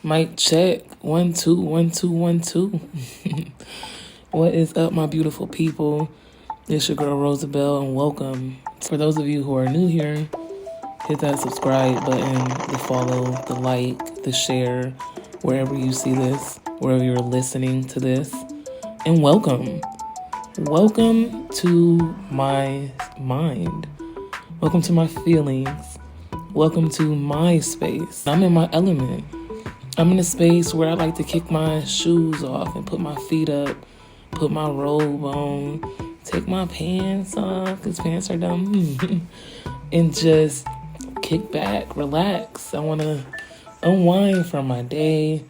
Mic check. 1 2 1 2 1 2. What is up, my beautiful people? It's your girl Rosabelle, and welcome. For those of you who are new here, hit that subscribe button, the follow, the like, the share, wherever you see this, wherever you're listening to this. And welcome. Welcome to my mind. Welcome to my feelings. Welcome to my space. I'm in my element. I'm in a space where I like to kick my shoes off and put my feet up, put my robe on, take my pants off, because pants are dumb, and just kick back, relax. I want to unwind from my day,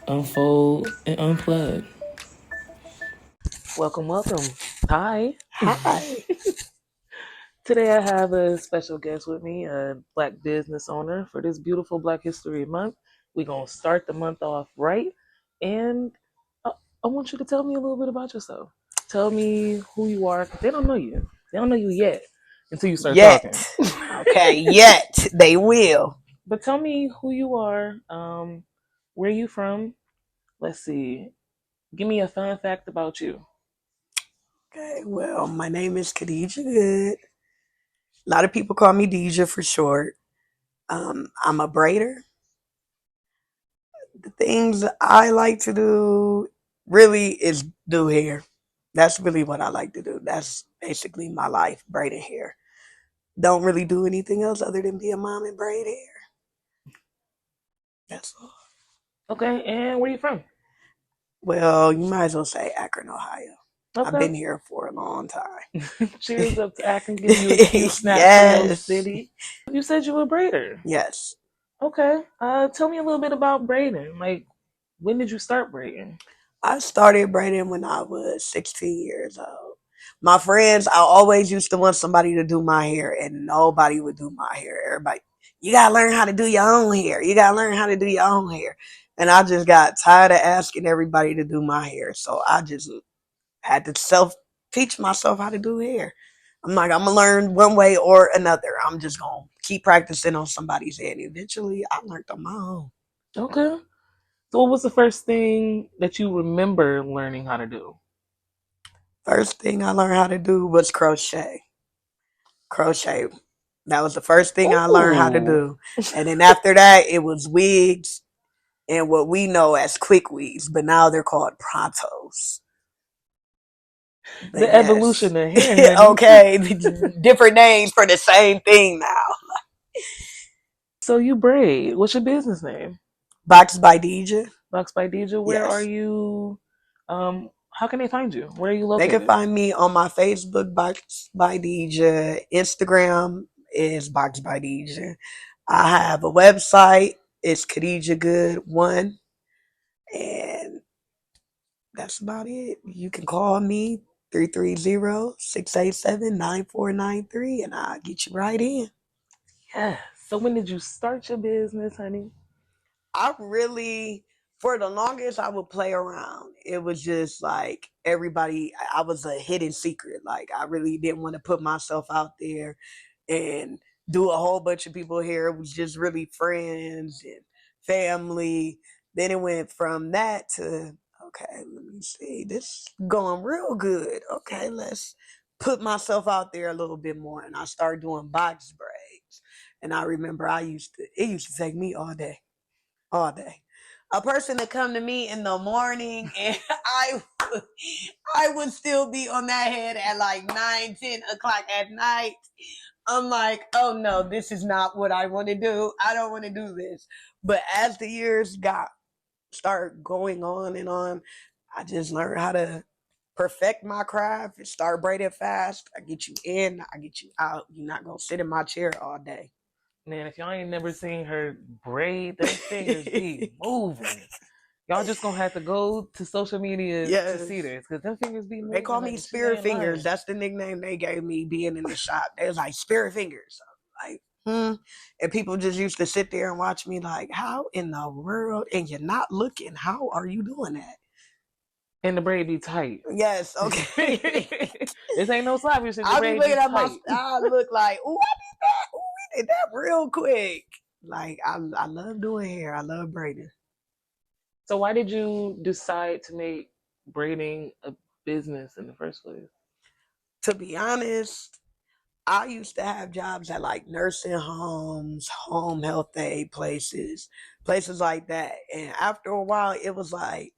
unfold, and unplug. Welcome, welcome. Hi. Hi. Today I have a special guest with me, a Black business owner for this beautiful Black History Month. We're going to start the month off right. And I want you to tell me a little bit about yourself. Tell me who you are. They don't know you. They don't know you yet until you start talking. Okay, yet. They will. But tell me who you are. Where you from? Let's see. Give me a fun fact about you. Okay, well, my name is Khadijah Good. A lot of people call me Dijah for short. I'm a braider. The things I like to do really is do hair. That's really what I like to do. That's basically my life, braiding hair. Don't really do anything else other than be a mom and braid hair. That's all. Okay, and where you from? Well, you might as well say Akron, Ohio. Okay. I've been here for a long time. Cheers up to Akron. Give you a cute snap for your city. You said you were a braider. Yes. Okay. Tell me a little bit about braiding. Like, when did you start braiding? I started braiding when I was 16 years old. My friends, I always used to want somebody to do my hair, and nobody would do my hair. Everybody, you gotta learn how to do your own hair. You gotta learn how to do your own hair. And I just got tired of asking everybody to do my hair. So I just had to teach myself how to do hair. I'm like, I'm gonna learn one way or another. I'm just gonna keep practicing on somebody's head. Eventually, I learned on my own. Okay. So, what was the first thing that you remember learning how to do? First thing I learned how to do was crochet. Crochet. That was the first thing I learned how to do. And then after that, it was wigs and what we know as quick wigs, but now they're called prontos. But The evolution of hair, honey. Okay, different names for the same thing now. So you braid. What's your business name? Box by Dijah. Box by Dijah. Where Yes. are you? How can they find you? Where are you located? They can find me on my Facebook, Box by Dijah. Instagram is Box by Dijah. I have a website. It's Khadijah Good 1. And that's about it. You can call me 330-687-9493 and I'll get you right in. Yeah. So when did you start your business, honey? For the longest, I would play around. It was just like everybody, I was a hidden secret. Like, I really didn't want to put myself out there and do a whole bunch of people here. It was just really friends and family. Then it went from that to, okay, let me see, this going real good. Okay, let's put myself out there a little bit more. And I started doing box braids. And I remember it used to take me all day. All day. A person to come to me in the morning and I would still be on that head at like 9-10 o'clock at night. I'm like, oh no, this is not what I want to do. I don't want to do this. But as the years start going on and on, I just learned how to perfect my craft and start braiding fast. I get you in, I get you out. You're not gonna sit in my chair all day. Man, if y'all ain't never seen her braid, those fingers be moving. Y'all just gonna have to go to social media to see this, because them fingers be moving. They call me Spirit Fingers. That's the nickname they gave me being in the shop. They was like, Spirit Fingers. Like, And people just used to sit there and watch me like, how in the world? And you're not looking. How are you doing that? And the braid be tight. Yes, okay. This ain't no sloppy shit. I be looking at my I look like, ooh, I did that. Ooh, we did that real quick. Like, I love doing hair. I love braiding. So why did you decide to make braiding a business in the first place? To be honest, I used to have jobs at like nursing homes, home health aid places, places like that. And after a while, it was like,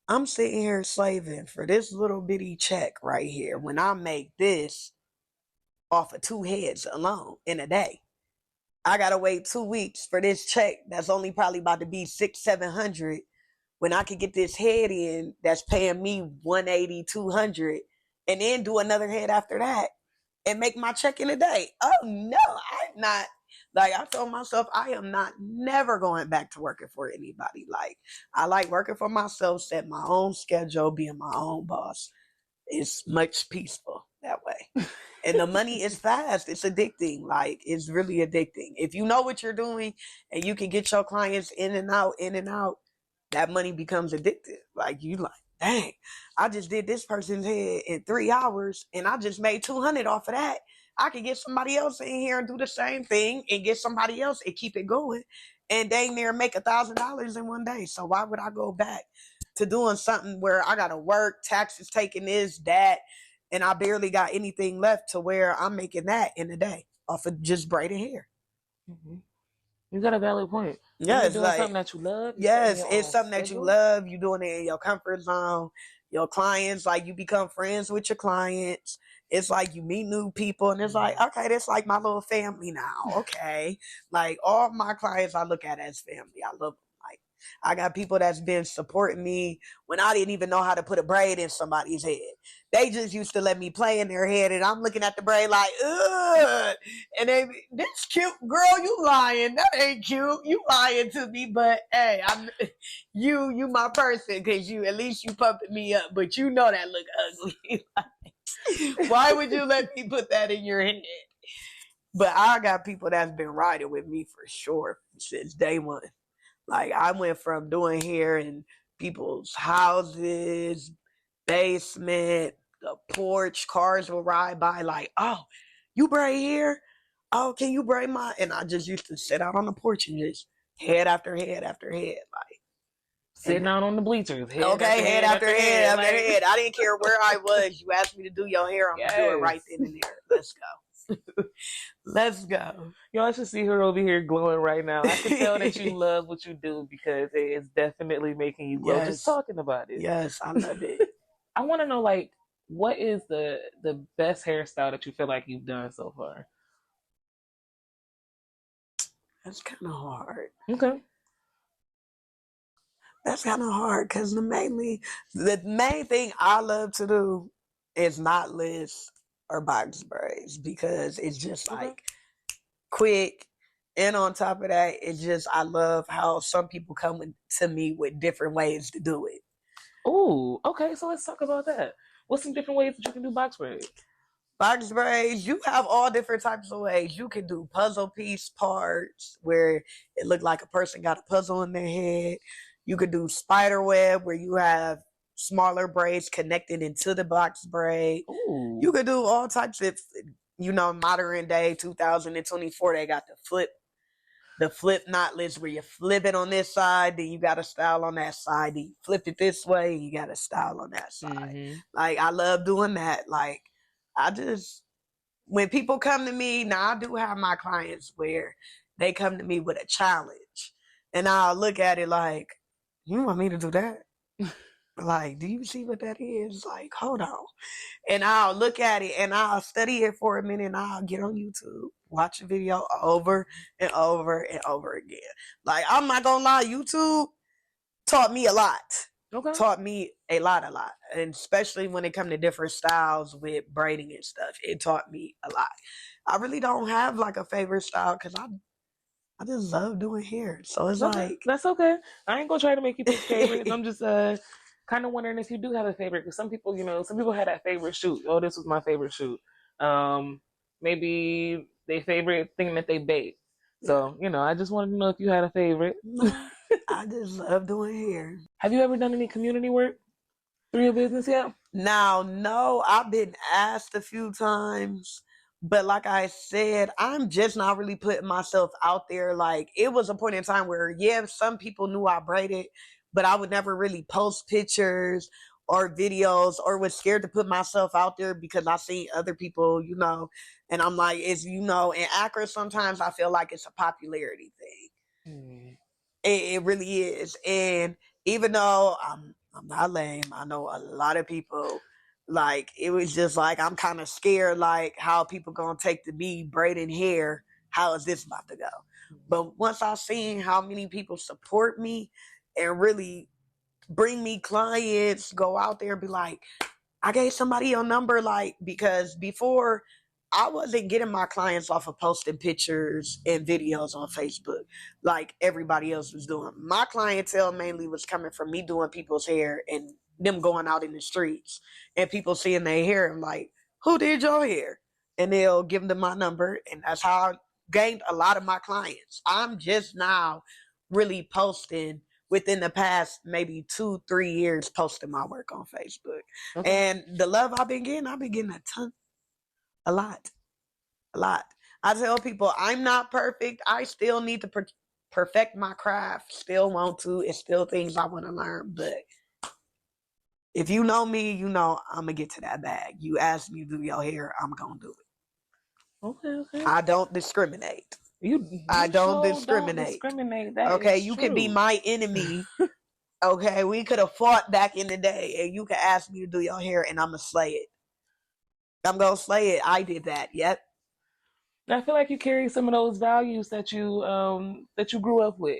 I'm sitting here slaving for this little bitty check right here when I make this off of two heads alone in a day. I gotta wait 2 weeks for this check that's only probably about to be 600, 700 when I could get this head in that's paying me 180, 200, and then do another head after that and make my check in a day. Oh no, I'm not. Like I told myself, I am not never going back to working for anybody. Like I like working for myself, set my own schedule, being my own boss. It's much peaceful that way. And the money is fast. It's addicting. Like it's really addicting. If you know what you're doing and you can get your clients in and out, that money becomes addictive. Like you like, dang, I just did this person's head in 3 hours and I just made 200 off of that. I could get somebody else in here and do the same thing and get somebody else and keep it going and dang near make $1,000 in one day. So why would I go back to doing something where I gotta work, taxes taking this, that, and I barely got anything left to where I'm making that in a day off of just braiding hair. Mm-hmm. You got a valid point. Yeah, you're doing like, something that you love. Yes, it's something that you love. You're doing it in your comfort zone. Your clients, like you become friends with your clients. It's like you meet new people and it's like, okay, that's like my little family now. Okay. Like all my clients I look at as family. I love them. Like I got people that's been supporting me when I didn't even know how to put a braid in somebody's head. They just used to let me play in their head and I'm looking at the braid like, ugh. And they, this cute girl, you lying. That ain't cute. You lying to me, but hey, you my person because you at least you pumping me up, but you know that look ugly. Why would you let me put that in your head? But I got people that's been riding with me for sure since day one. Like I went from doing hair in people's houses, basement, the porch, cars will ride by like, oh, you braid here? Oh, can you braid my? And I just used to sit out on the porch and just head after head after head, like sitting out on the bleachers. Head after head after head after head. I didn't care where I was. You asked me to do your hair, I'm gonna do it right then and there. Let's go. Let's go. Y'all should see her over here glowing right now. I can tell that you love what you do because it is definitely making you glow just talking about it. Yes, I love it. I want to know, like, what is the best hairstyle that you feel like you've done so far? That's kind of hard. Okay. That's kind of hard because the main thing I love to do is knotless or box braids because it's just like quick. And on top of that, it's just I love how some people come to me with different ways to do it. Oh, okay. So let's talk about that. What's some different ways that you can do box braids? Box braids, you have all different types of ways. You can do puzzle piece parts where it looked like a person got a puzzle in their head. You could do spider web where you have smaller braids connected into the box braid. Ooh. You could do all types of, modern day 2024. They got the flip knotless where you flip it on this side, then you got a style on that side. Then you flip it this way, you got a style on that side. Mm-hmm. Like I love doing that. Like when people come to me, now I do have my clients where they come to me with a challenge and I'll look at it like, you want me to do that? Like, do you see what that is? Like, hold on. And I'll look at it and I'll study it for a minute and I'll get on YouTube, watch a video over and over and over again. Like, I'm not gonna lie, YouTube taught me a lot. Okay. Taught me a lot. And especially when it comes to different styles with braiding and stuff, it taught me a lot. I really don't have like a favorite style because I just love doing hair. So it's like... That's okay. I ain't gonna try to make you pick favorites. I'm just kind of wondering if you do have a favorite because some people have that favorite shoot. Oh, this was my favorite shoot. Maybe their favorite thing that they bake. So, I just wanted to know if you had a favorite. I just love doing hair. Have you ever done any community work through your business yet? Now, no, I've been asked a few times, but like I said, I'm just not really putting myself out there. Like it was a point in time where, some people knew I braided, but I would never really post pictures or videos, or was scared to put myself out there because I seen other people, and I'm like, it's, in Accra, sometimes I feel like it's a popularity thing. Mm. It really is. And even though I'm not lame, I know a lot of people, like, it was just like, I'm kind of scared, like, how people gonna take to me braiding hair. How is this about to go? But once I seen how many people support me and really bring me clients, go out there and be like, I gave somebody your number, like, because before I wasn't getting my clients off of posting pictures and videos on Facebook like everybody else was doing. My clientele mainly was coming from me doing people's hair and them going out in the streets and people seeing their hair and like, who did your hair? And they'll give them my number, and that's how I gained a lot of my clients. I'm just now really posting within the past maybe 2-3 years, posting my work on Facebook. Okay. And the love I've been getting a ton, a lot, a lot. I tell people I'm not perfect. I still need to perfect my craft. Still want to. It's still things I want to learn. But if you know me, you know I'm gonna get to that bag. You ask me to do your hair, I'm gonna do it. Okay. I don't discriminate. I don't sure discriminate. Don't discriminate. That okay, is you true. can be my enemy. Okay, we could have fought back in the day, and you could ask me to do your hair, and I'm gonna slay it. I'm gonna slay it. I did that. Yep. I feel like you carry some of those values that you grew up with,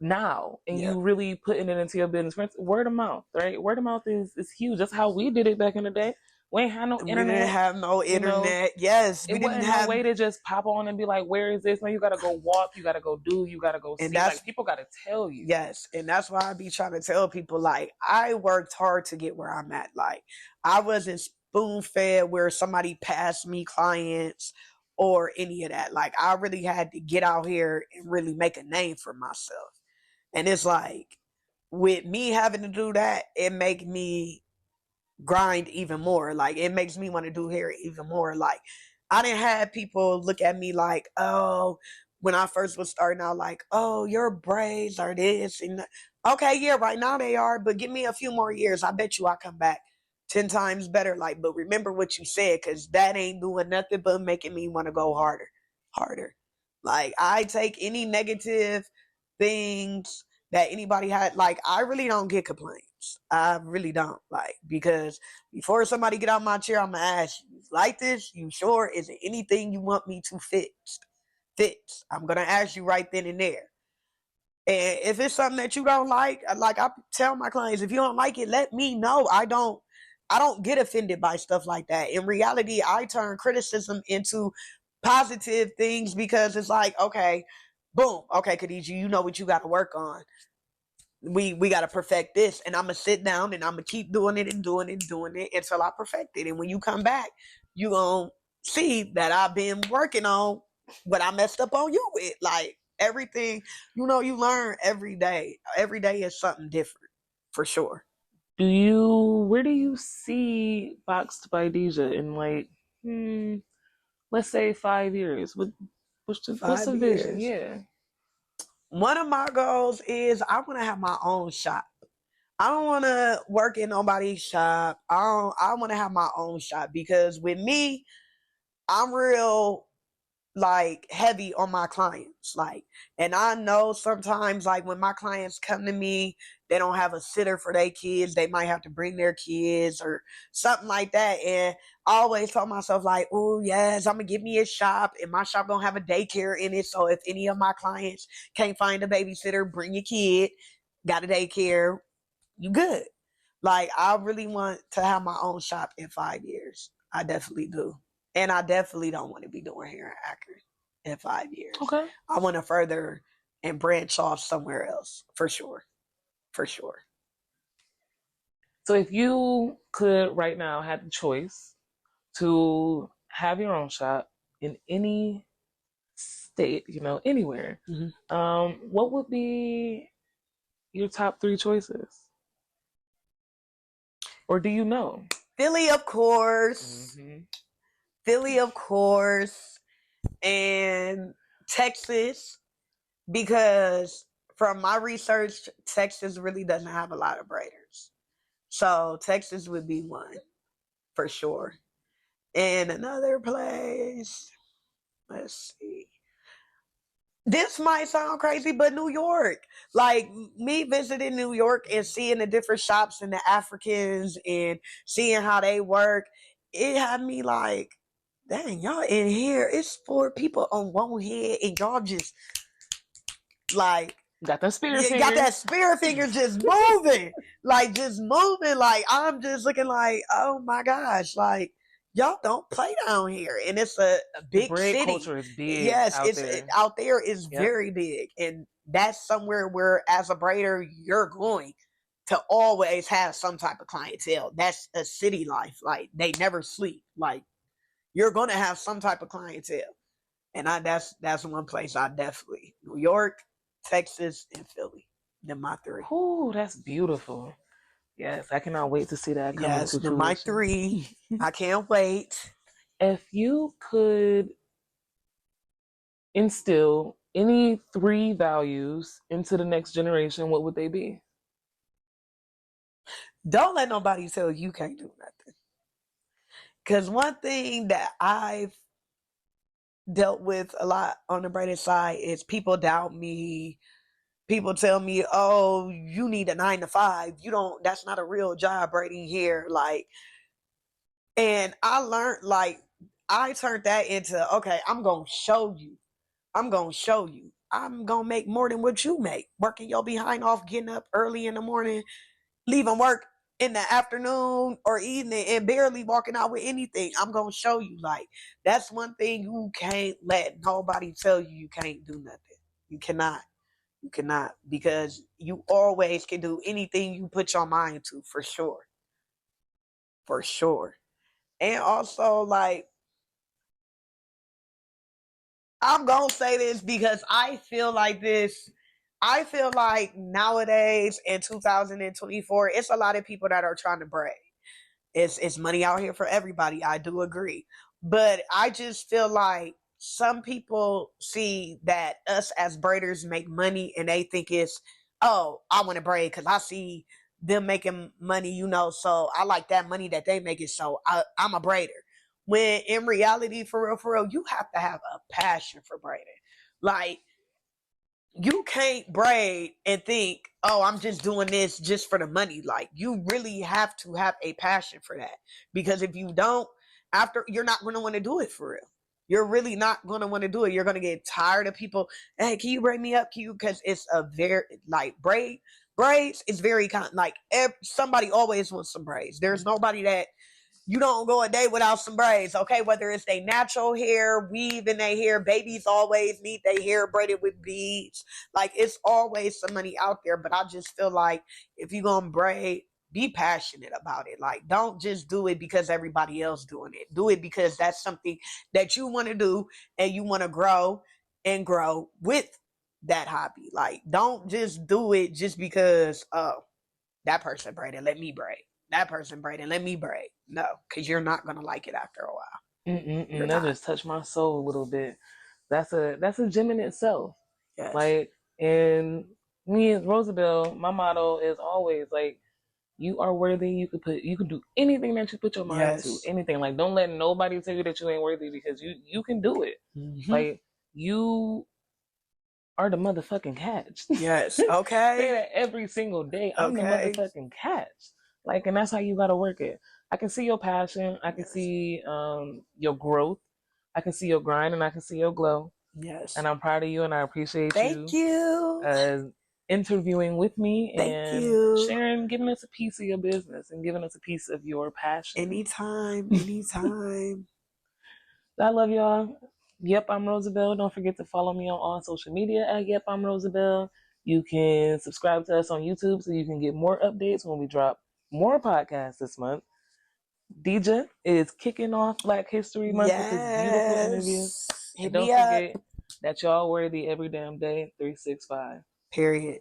now, and Yep. you really putting it into your business. Word of mouth, right? Word of mouth is huge. That's how we did it back in the day. We ain't had no internet. We didn't have no internet. Yes, we didn't have no way to just pop on and be like, "Where is this?" No, you gotta go walk. You gotta go do. You gotta go see. Like, people gotta tell you. Yes, and that's why I be trying to tell people, like, I worked hard to get where I'm at. Like, I wasn't spoon fed where somebody passed me clients or any of that. Like, I really had to get out here and really make a name for myself. And it's like, with me having to do that, it make me grind even more. Like, it makes me want to do hair even more. Like, I didn't have people look at me like, oh, when I first was starting out, like, oh, your braids are this and that. Okay, yeah, right now they are, but give me a few more years. I bet you I come back 10 times better. Like, but remember what you said, because that ain't doing nothing but making me want to go harder. Like, I take any negative things that anybody had. Like, I really don't get complaints. I really don't. Like, because before somebody get out my chair, I'm gonna ask you, like this? You sure? Is it anything you want me to fix? I'm gonna ask you right then and there. And if it's something that you don't like I tell my clients, if you don't like it, let me know. I don't get offended by stuff like that. In reality, I turn criticism into positive things, because it's like, okay, boom, okay, Khadijah, you know what you got to work on. We got to perfect this, and I'm gonna sit down and I'm gonna keep doing it and doing it and doing it until I perfect it. And when you come back, you gonna see that I've been working on what I messed up on you with. Like, everything, you learn every day. Every day is something different, for sure. Where do you see Boxed by Dijah in, like, let's say 5 years? What's the vision? Yeah. One of my goals is I want to have my own shop. I don't want to work in nobody's shop. I want to have my own shop, because with me, I'm real, like, heavy on my clients. Like, and I know sometimes, like, when my clients come to me, they don't have a sitter for their kids. They might have to bring their kids or something like that. And I always tell myself, like, oh yes, I'm gonna give me a shop, and my shop gonna have a daycare in it. So if any of my clients can't find a babysitter, bring your kid, got a daycare, you good. Like, I really want to have my own shop in 5 years. I definitely do. And I definitely don't want to be doing hair in Akron in 5 years. Okay. I want to further and branch off somewhere else, for sure. For sure. So if you could right now have the choice to have your own shop in any state, anywhere, what would be your top 3 choices? Or do you know? Philly, of course. Philly, of course. And Texas, because from my research, Texas really doesn't have a lot of braiders. So Texas would be one for sure. And another place, let's see. This might sound crazy, but New York, like me visiting New York and seeing the different shops and the Africans and seeing how they work, it had me like, dang, y'all in here, it's 4 people on one head and y'all just like got the spirit fingers. Got that spirit fingers just moving, like just moving. Like I'm just looking like, oh my gosh, like y'all don't play down here, and it's a big the braid city. Culture is big. Yes, out there is Yep. very big, and that's somewhere where, as a braider, you're going to always have some type of clientele. That's a city life. Like they never sleep. Like you're gonna have some type of clientele, and that's one place I definitely New York, Texas, and Philly. They're my 3. Ooh, that's beautiful. Yes, I cannot wait to see that come into fruition. They're my 3. I can't wait. If you could instill any 3 values into the next generation, what would they be? Don't let nobody tell you can't do nothing. Because one thing that I've dealt with a lot on the braided side is people doubt me. People tell me, oh, you need a 9 to 5. You don't, that's not a real job braiding here. Like, and I learned, like, I turned that into, okay, I'm going to show you. I'm going to show you. I'm going to make more than what you make. Working your behind off, getting up early in the morning, leaving work in the afternoon or evening and barely walking out with anything. I'm going to show you. Like, that's one thing you can't let nobody tell you you can't do nothing. You cannot. You cannot, because you always can do anything you put your mind to, for sure. For sure. And also, like, I'm going to say this because I feel like this. I feel like nowadays in 2024, it's a lot of people that are trying to braid. It's money out here for everybody. I do agree. But I just feel like some people see that us as braiders make money and they think it's, oh, I want to braid because I see them making money, you know, so I like that money that they make it, so I'm a braider. When in reality, for real, you have to have a passion for braiding. Like, you can't braid and think, oh, I'm just doing this just for the money. Like, you really have to have a passion for that. Because if you don't, after, you're not going to want to do it for real. You're really not going to want to do it. You're going to get tired of people. Hey, can you braid me up? Can you? Because it's a very, like, braids is very, like, somebody always wants some braids. There's nobody that, you don't go a day without some braids, okay? Whether it's their natural hair, weave in their hair, babies always need their hair braided with beads. Like, it's always some money out there, but I just feel like if you're going to braid, be passionate about it. Like, don't just do it because everybody else doing it. Do it because that's something that you want to do and you want to grow and grow with that hobby. Like, don't just do it just because, oh, that person braided, let me braid. That person braiding, let me braid. No, because you're not gonna like it after a while. That just touched my soul a little bit. That's a gem in itself. Yes. Like, and me as Rosabelle, my motto is always like, you are worthy. You can do anything that you put your mind to. Anything. Like, don't let nobody tell you that you ain't worthy, because you can do it. Mm-hmm. Like, you are the motherfucking catch. Yes. Okay. Say that every single day. I'm the motherfucking catch. Like, and that's how you gotta work it. I can see your passion. I can see your growth. I can see your grind, and I can see your glow. Yes. And I'm proud of you, and I appreciate Thank you. Interviewing with me. Thank you. Sharing, giving us a piece of your business and giving us a piece of your passion. Anytime. I love y'all. Yep, I'm Rosabelle. Don't forget to follow me on all social media at Yep, I'm Rosabelle. You can subscribe to us on YouTube so you can get more updates when we drop more podcasts this month. Dijah is kicking off Black History Month with this beautiful interview. And don't forget that y'all worthy every damn day, 365. Period.